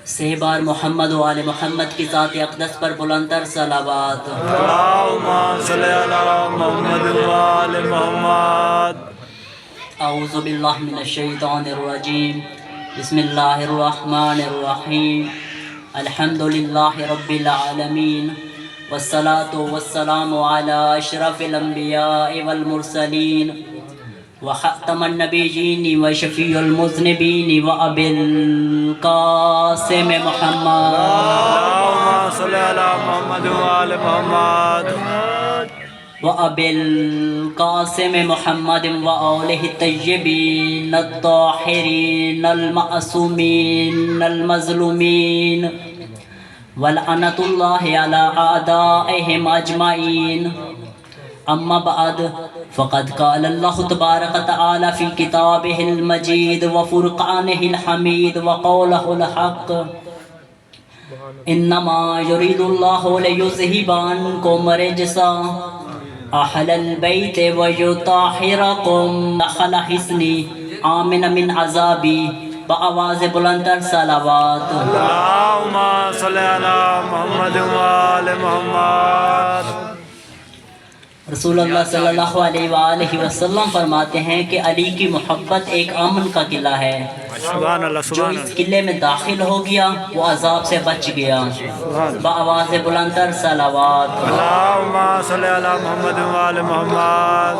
سے بار محمد و آل محمد کی ذات اقدس پر بلندر صلوات۔ اللہم صلی علی محمد و آل محمد۔ اعوذ باللہ من الشیطان الرجیم، بسم اللہ الرحمن الرحیم، الحمد للہ رب العالمین، والصلاة والسلام علی اشرف الانبیاء والمرسلین، وخاتم النبیین وشفیع المذنبین وابی القاسم محمد۔ اللہم صلی علی محمد و آل محمد۔ وابی القاسم محمد وآلہ الطیبین الطاہرین المعصومین المظلومین، ولعنۃ اللہ علی اعدائہم اجمعین۔ اما بعد فقد قال اللہ تبارک تعالی فی کتابہ المجید وفرقانہ الحمید وقولہ الحق، انما یرید اللہ لیذہب عنکم رجس اہل البیت ویطہرکم دخل حصنی آمن من عذابی، بآواز بلندر صلوات۔ اللہم صلی علی محمد و آل محمد۔ رسول اللہ صلی اللہ علیہ وآلہ وسلم فرماتے ہیں کہ علی کی محبت ایک امن کا قلعہ ہے، سبحان اللہ جو سبحان اس اللہ۔ قلعے میں داخل ہو گیا وہ عذاب سے بچ گیا، بآواز بلندر صلوات۔ اللہم صلی علی محمد و آل محمد۔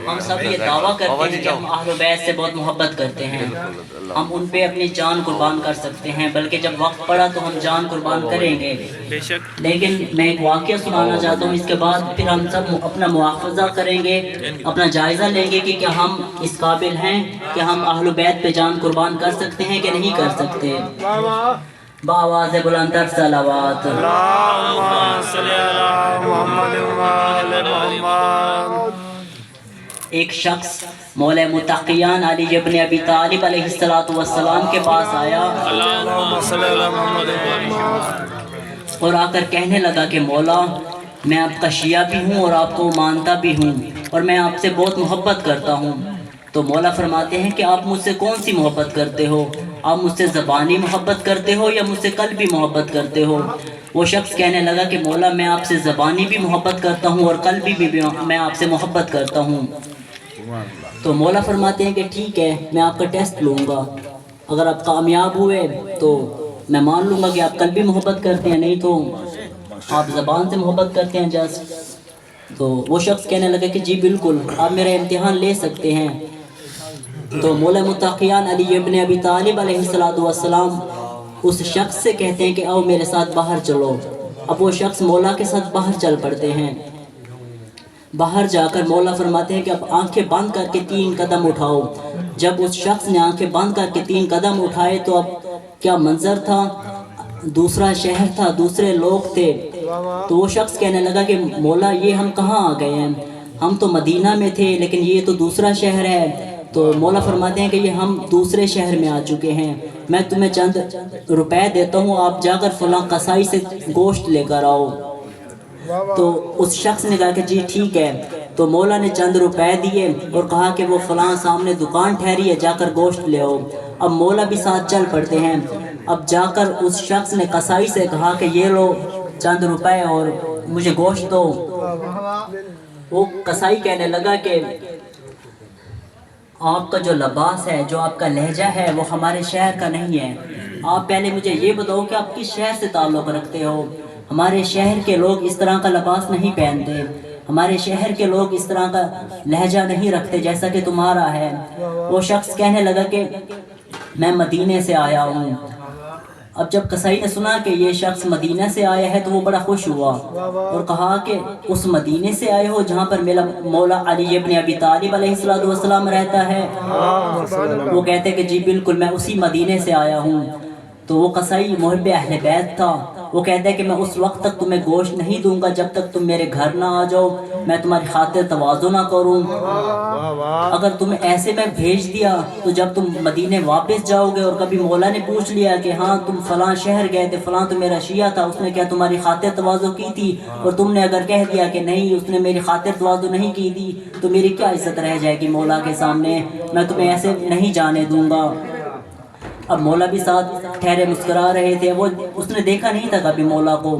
ہم سب یہ دعویٰ کرتے ہیں کہ ہم اہل بیت سے بہت محبت کرتے ہیں، ہم ان پہ اپنی جان قربان کر سکتے ہیں، بلکہ جب وقت پڑا تو ہم جان قربان کریں گے۔ بے شک۔ لیکن میں ایک واقعہ سنانا چاہتا ہوں، اس کے بعد پھر ہم سب اپنا مواخذہ کریں گے، اپنا جائزہ لیں گے کہ کیا ہم اس قابل ہیں کہ ہم اہل بیت پہ جان قربان کر سکتے ہیں کہ نہیں کر سکتے۔ بآواز بلندر صلوات۔ اللہم صلی علی محمد و آل محمد۔ ایک شخص مولا متقیان علی ابن ابی طالب علیہ السلام کے پاس آیا اللہم صلی علی محمد و آل محمد۔ اور آ کر کہنے لگا کہ مولا، میں آپ کا شیعہ بھی ہوں اور آپ کو مانتا بھی ہوں، اور میں آپ سے بہت محبت کرتا ہوں۔ تو مولا فرماتے ہیں کہ آپ مجھ سے کون سی محبت کرتے ہو؟ آپ مجھ سے زبانی محبت کرتے ہو یا مجھ سے قلبی محبت کرتے ہو؟ وہ شخص کہنے لگا کہ مولا، میں آپ سے زبانی بھی محبت کرتا ہوں اور قلبی بھی میں آپ سے محبت کرتا ہوں۔ تو مولا فرماتے ہیں کہ ٹھیک ہے، میں آپ کا ٹیسٹ لوں گا، اگر آپ کامیاب ہوئے تو میں مان لوں گا کہ آپ قلبی محبت کرتے ہیں، نہیں تو آپ زبان سے محبت کرتے ہیں جس۔ تو وہ شخص کہنے لگا کہ جی بالکل، آپ میرا امتحان لے سکتے ہیں۔ تو مولا متقیان علی ابن ابی طالب علیہ السلام اس شخص سے کہتے ہیں کہ آؤ میرے ساتھ باہر چلو۔ اب وہ شخص مولا کے ساتھ باہر چل پڑتے ہیں۔ باہر جا کر مولا فرماتے ہیں کہ اب آنکھیں بند کر کے 3 قدم اٹھاؤ۔ جب اس شخص نے آنکھیں بند کر کے 3 قدم اٹھائے تو اب کیا منظر تھا، دوسرا شہر تھا، دوسرے لوگ تھے۔ تو وہ شخص کہنے لگا کہ مولا، یہ ہم کہاں آ گئے ہیں؟ ہم تو مدینہ میں تھے لیکن یہ تو دوسرا شہر ہے۔ تو مولا فرماتے ہیں کہ یہ ہم دوسرے شہر میں آ چکے ہیں، میں تمہیں چند روپے دیتا ہوں، آپ جا کر فلاں قصائی سے گوشت لے کر آؤ۔ تو اس شخص نے کہا کہ جی ٹھیک ہے۔ تو مولا نے چند روپے دیے اور کہا کہ وہ فلاں سامنے دکان ٹھہری ہے، جا کر گوشت لے آؤ۔ اب مولا بھی ساتھ چل پڑتے ہیں۔ اب جا کر اس شخص نے قصائی سے کہا کہ یہ لو چند روپے اور مجھے گوشت دو۔ وہ قصائی کہنے لگا کہ آپ کا جو لباس ہے، جو آپ کا لہجہ ہے، وہ ہمارے شہر کا نہیں ہے۔ آپ پہلے مجھے یہ بتاؤ کہ آپ کس شہر سے تعلق رکھتے ہو؟ ہمارے شہر کے لوگ اس طرح کا لباس نہیں پہنتے، ہمارے شہر کے لوگ اس طرح کا لہجہ نہیں رکھتے جیسا کہ تمہارا ہے۔ وہ شخص کہنے لگا کہ میں مدینے سے آیا ہوں۔ اب جب قصائی نے سنا کہ یہ شخص مدینہ سے آیا ہے تو وہ بڑا خوش ہوا اور کہا کہ اس مدینے سے آئے ہو جہاں پر میرا مولا علی ابن ابی طالب علیہ السلام رہتا ہے؟ وہ کہتے کہ جی بالکل، میں اسی مدینے سے آیا ہوں۔ تو وہ قصائی محب اہل بیت تھا، وہ کہتا ہے کہ میں اس وقت تک تمہیں گوشت نہیں دوں گا جب تک تم میرے گھر نہ آ جاؤ، میں تمہاری خاطر تواضع نہ کروں۔ اگر تمہیں ایسے میں بھیج دیا تو جب تم مدینے واپس جاؤ گے اور کبھی مولا نے پوچھ لیا کہ ہاں تم فلاں شہر گئے تھے، فلاں تو میرا شیعہ تھا، اس نے کیا تمہاری خاطر تواضع کی تھی؟ اور تم نے اگر کہہ دیا کہ نہیں اس نے میری خاطر تواضع نہیں کی تھی تو میری کیا عزت رہ جائے گی مولا کے سامنے؟ میں تمہیں ایسے نہیں جانے دوں گا۔ اب مولا بھی ساتھ ٹھہرے مسکرا رہے تھے، وہ اس نے دیکھا نہیں تھا کبھی مولا کو۔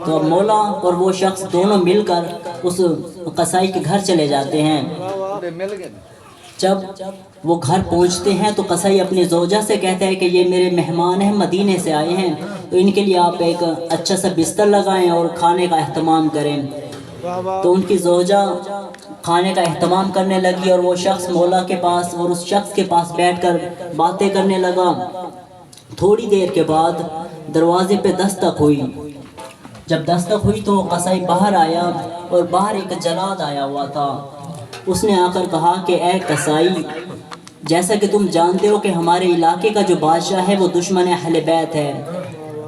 تو اب مولا اور وہ شخص دونوں مل کر اس قصائی کے گھر چلے جاتے ہیں۔ جب وہ گھر پہنچتے ہیں تو قصائی اپنی زوجہ سے کہتا ہے کہ یہ میرے مہمان ہیں، مدینے سے آئے ہیں، تو ان کے لیے آپ ایک اچھا سا بستر لگائیں اور کھانے کا اہتمام کریں۔ تو ان کی زوجہ کھانے کا اہتمام کرنے لگی اور وہ شخص مولا کے پاس اور اس شخص کے پاس بیٹھ کر باتیں کرنے لگا۔ تھوڑی دیر کے بعد دروازے پہ دستک ہوئی۔ جب دستک ہوئی تو قصائی باہر آیا اور باہر ایک جلاد آیا ہوا تھا۔ اس نے آ کر کہا کہ اے قصائی، جیسا کہ تم جانتے ہو کہ ہمارے علاقے کا جو بادشاہ ہے وہ دشمن اہل بیت ہے۔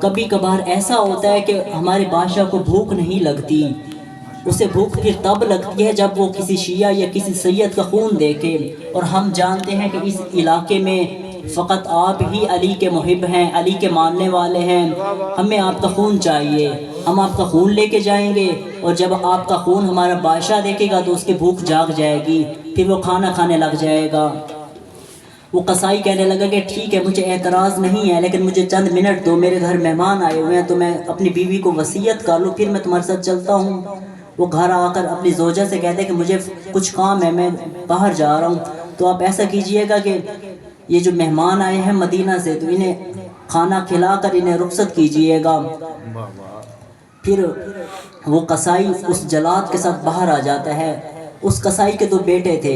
کبھی کبھار ایسا ہوتا ہے کہ ہمارے بادشاہ کو بھوک نہیں لگتی، اسے بھوک پھر تب لگتی ہے جب وہ کسی شیعہ یا کسی سید کا خون دیکھے، اور ہم جانتے ہیں کہ اس علاقے میں فقط آپ ہی علی کے محب ہیں، علی کے ماننے والے ہیں، ہمیں آپ کا خون چاہیے، ہم آپ کا خون لے کے جائیں گے، اور جب آپ کا خون ہمارا بادشاہ دیکھے گا تو اس کی بھوک جاگ جائے گی، پھر وہ کھانا کھانے لگ جائے گا۔ وہ قصائی کہنے لگا کہ ٹھیک ہے، مجھے اعتراض نہیں ہے، لیکن مجھے چند منٹ دو، میرے گھر مہمان آئے ہوئے ہیں، تو میں اپنی بیوی کو وصیت کر لوں، پھر میں تمہارے ساتھ چلتا ہوں۔ وہ گھر آ کر اپنی زوجہ سے کہتے ہیں کہ مجھے کچھ کام ہے، میں باہر جا رہا ہوں، تو آپ ایسا کیجئے گا کہ یہ جو مہمان آئے ہیں مدینہ سے، تو انہیں کھانا کھلا کر انہیں رخصت کیجئے گا۔ پھر وہ قصائی اس جلاد کے ساتھ باہر آ جاتا ہے۔ اس قصائی کے 2 بیٹے تھے،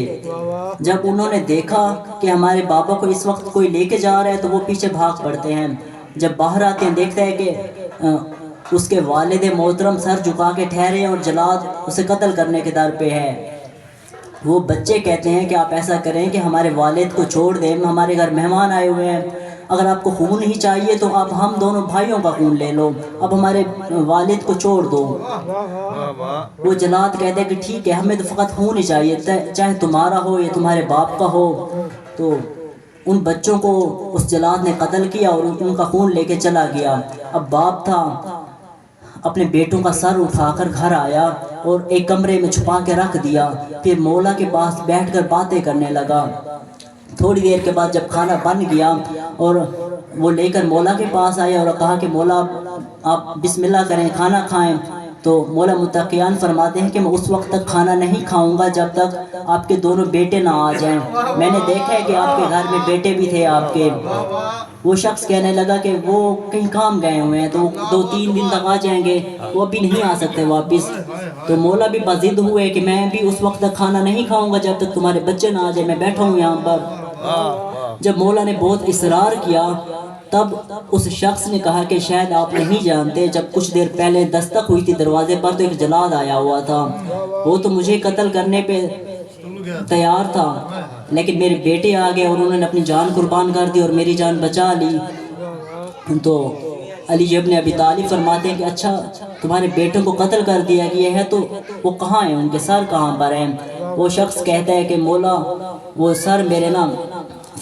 جب انہوں نے دیکھا کہ ہمارے بابا کو اس وقت کوئی لے کے جا رہا ہے تو وہ پیچھے بھاگ پڑتے ہیں۔ جب باہر آتے ہیں دیکھتا ہے کہ اس کے والد محترم سر جھکا کے ٹھہرے ہیں اور جلاد اسے قتل کرنے کے در پہ ہے۔ وہ بچے کہتے ہیں کہ آپ ایسا کریں کہ ہمارے والد کو چھوڑ دیں، ہمارے گھر مہمان آئے ہوئے ہیں، اگر آپ کو خون ہی چاہیے تو آپ ہم دونوں بھائیوں کا خون لے لو، اب ہمارے والد کو چھوڑ دو۔ وہ جلاد کہتے ہیں کہ ٹھیک ہے، ہمیں تو فقط خون ہی چاہیے، چاہے تمہارا ہو یا تمہارے باپ کا ہو۔ تو ان بچوں کو اس جلاد نے قتل کیا اور ان کا خون لے کے چلا گیا۔ اب باپ تھا، اپنے بیٹوں کا سر اٹھا کر گھر آیا اور ایک کمرے میں چھپا کے رکھ دیا، پھر مولا کے پاس بیٹھ کر باتیں کرنے لگا۔ تھوڑی دیر کے بعد جب کھانا بن گیا اور وہ لے کر مولا کے پاس آیا اور کہا کہ مولا آپ بسم اللہ کریں، کھانا کھائیں، تو مولا متقیان فرماتے ہیں کہ میں اس وقت تک کھانا نہیں کھاؤں گا جب تک آپ کے دونوں بیٹے نہ آ جائیں، میں نے دیکھا ہے کہ آپ کے گھر میں بیٹے بھی تھے آپ کے۔ وہ شخص کہنے لگا کہ وہ کہیں کام گئے ہوئے ہیں، تو 2-3 دن تک آ جائیں گے، وہ ابھی نہیں آ سکتے واپس۔ تو مولا بھی بضد ہوئے کہ میں بھی اس وقت تک کھانا نہیں کھاؤں گا جب تک تمہارے بچے نہ آ جائیں، میں بیٹھا ہوں یہاں پر۔ جب مولا نے بہت اصرار کیا تب اس شخص نے کہا کہ شاید آپ نہیں جانتے، جب کچھ دیر پہلے دستک ہوئی تھی دروازے پر تو ایک جلاد آیا ہوا تھا، وہ تو مجھے قتل کرنے پہ تیار تھا، لیکن میرے بیٹے آ گئے اور انہوں نے اپنی جان قربان کر دی اور میری جان بچا لی۔ تو علی ابن ابی طالب فرماتے ہیں کہ اچھا تمہارے بیٹوں کو قتل کر دیا گیا ہے، تو وہ کہاں ہیں، ان کے سر کہاں پر ہیں؟ وہ شخص کہتا ہے کہ مولا وہ سر میرے نا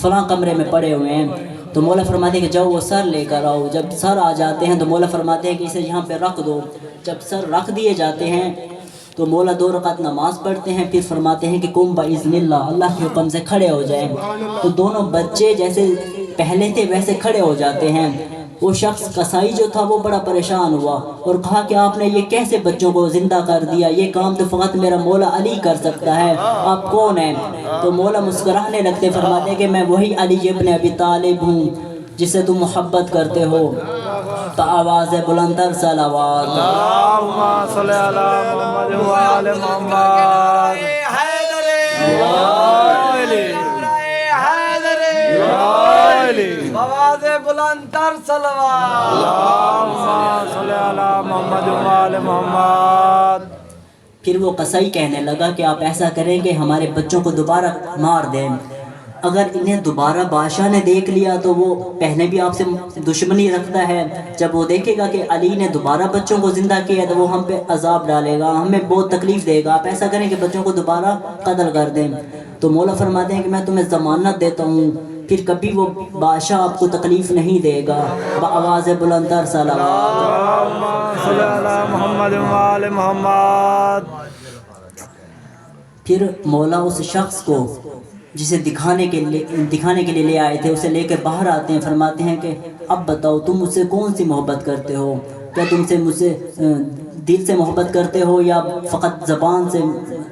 فلاں کمرے میں پڑے ہوئے ہیں۔ تو مولا فرماتے ہیں کہ جاؤ وہ سر لے کر آؤ۔ جب سر آ جاتے ہیں تو مولا فرماتے ہیں کہ اسے یہاں پہ رکھ دو۔ جب سر رکھ دیے جاتے ہیں تو مولا 2 رکعت نماز پڑھتے ہیں، پھر فرماتے ہیں کہ قم باذن اللہ، اللہ کے حکم سے کھڑے ہو جائیں۔ تو دونوں بچے جیسے پہلے تھے ویسے کھڑے ہو جاتے ہیں۔ وہ شخص قصائی جو تھا وہ بڑا پریشان ہوا اور کہا کہ آپ نے یہ کیسے بچوں کو زندہ کر دیا، یہ کام تو فقط میرا مولا علی کر سکتا ہے، آپ کون ہیں؟ تو مولا مسکرانے لگتے، فرماتے ہیں کہ میں وہی علی ابن ابی طالب ہوں جسے تم محبت کرتے ہو۔ تو آواز بلند تر صلوات، اللہم صلی علی محمد و آل محمد۔ آواز بلند تر صلوات، اللہم صلی علی محمد و آل محمد۔ پھر وہ قصائی کہنے لگا کہ آپ ایسا کریں کہ ہمارے بچوں کو دوبارہ مار دیں، اگر انہیں دوبارہ بادشاہ نے دیکھ لیا تو وہ پہلے بھی آپ سے دشمنی رکھتا ہے، جب وہ دیکھے گا کہ علی نے دوبارہ بچوں کو زندہ کیا تو وہ ہم پہ عذاب ڈالے گا، ہمیں بہت تکلیف دے گا، آپ ایسا کریں کہ بچوں کو دوبارہ قتل کر دیں۔ تو مولا فرماتے ہیں کہ میں تمہیں ضمانت دیتا ہوں پھر کبھی وہ بادشاہ آپ کو تکلیف نہیں دے گا۔ بآواز بلند تر صلوات، اللہم صلی علی محمد و آل محمد۔ پھر مولا اس شخص کو جسے دکھانے کے لیے لے آئے تھے، اسے لے کے باہر آتے ہیں، فرماتے ہیں کہ اب بتاؤ تم مجھ سے کون سی محبت کرتے ہو؟ کیا تم سے مجھ سے دل سے محبت کرتے ہو یا فقط زبان سے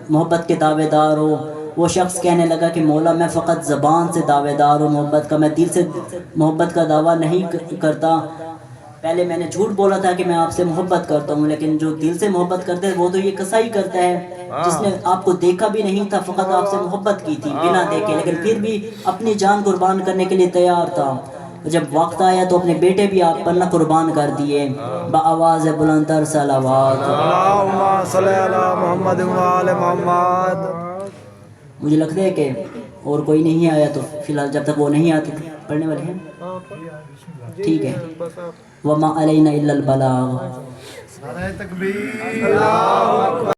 محبت کے دعوے دار ہو؟ وہ شخص کہنے لگا کہ مولا میں فقط زبان سے دعوے دار ہوں محبت کا، میں دل سے محبت کا دعویٰ نہیں کرتا۔ پہلے میں نے جھوٹ بولا تھا کہ میں آپ سے محبت کرتا ہوں، لیکن جو دل سے محبت کرتے ہیں وہ تو یہ قصائی کرتا ہے جس نے آپ کو دیکھا بھی نہیں تھا، فقط آپ سے محبت کی تھی بنا دیکھے، لیکن پھر بھی اپنی جان قربان کرنے کے لیے تیار تھا۔ جب وقت آیا تو اپنے بیٹے بھی آپ پر نہ قربان کر دیے۔ بآواز بلند تر صلوات۔ اللہم صلی علی محمد وآل محمد۔ مجھے لگتا ہے کہ اور کوئی نہیں آیا، تو فی الحال جب تک وہ نہیں آتے پڑھنے والے ہیں ٹھیک ہے۔ وما علینا الا البلاغ۔ نعرہ تکبیر، اللہ اکبر۔